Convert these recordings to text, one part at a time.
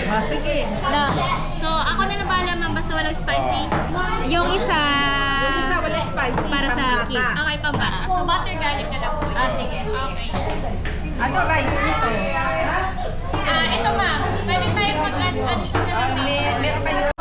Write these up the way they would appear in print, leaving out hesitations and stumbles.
Oh, sige. Na. So, ako na lang bahala ma'am, basta walang spicy. Yung isa, Yung isa wala spicy. para sa pambata. kids. Okay, pambata. So, butter garlic na lang po. Sige. Okay. Ano rice nito? Ito ma'am, pwede tayo mag-add siya na lang. Meron kayo.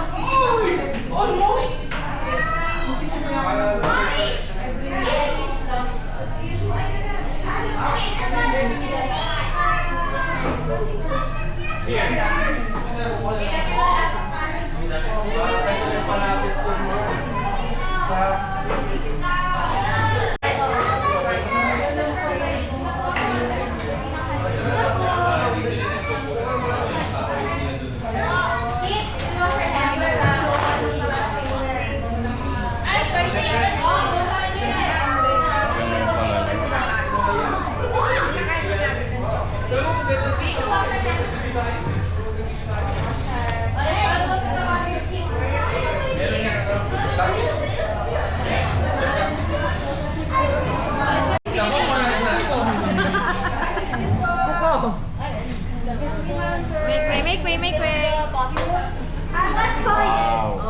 Make way.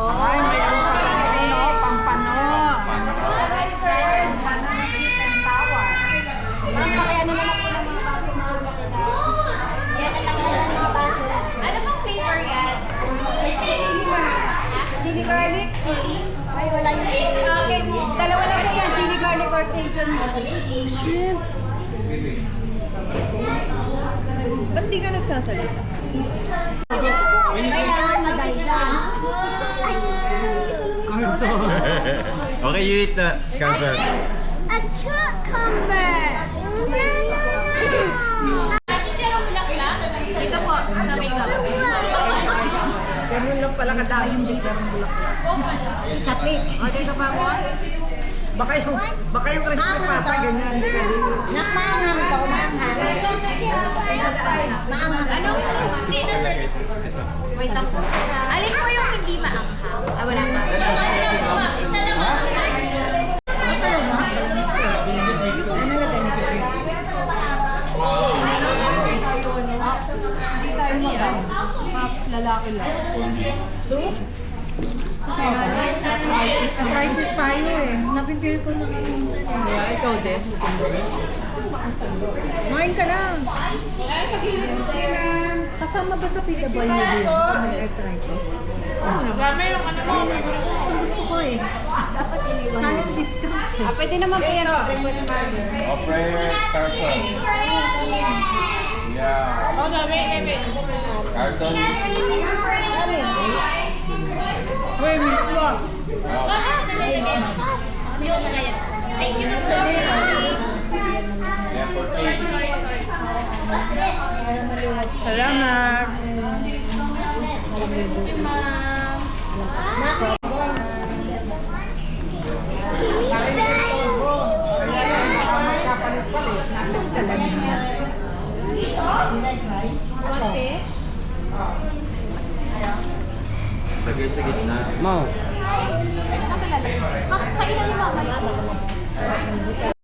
Ay, may ano pala nito, pampano. Ano bang flavor yan? Chili garlic. Chili. Ay, wala yun. Okay, dalawa lang po yan. Chili garlic or Cajun. Shrimp. Ba't di ka nagsasalita? Kailangan madaylan. Carson. Okay, you eat the carson. A cucumber. Chicherong bulaklak? Ito po, sa makeup. Ganun lang pala kadami yung chicharong bulaklak. Chapik. O, dito pa mo. Baka yung crispy pata, ganyan. Maanghang daw, maanghang. Ano? Hindi na wait lang po. Alin po yung hindi maanghang? Wala pa. Isa lang po. Lalaki lang. Surprises tayo eh. Napipil ko na minsan. Yeah, ikaw din. Kumain ka na. Kasama ba sa PW yun? May arthritis. Gusto ko eh. Dapat iniwan. Sayang discount. Pwede naman po yan. Request pa. Offer carton. Yeah. Oh, wait. Carton. Uy, may uwa. Thank you. Yeah, for 8. Salamat. Sagit sa gitna. Mo. Makakailan ni mama.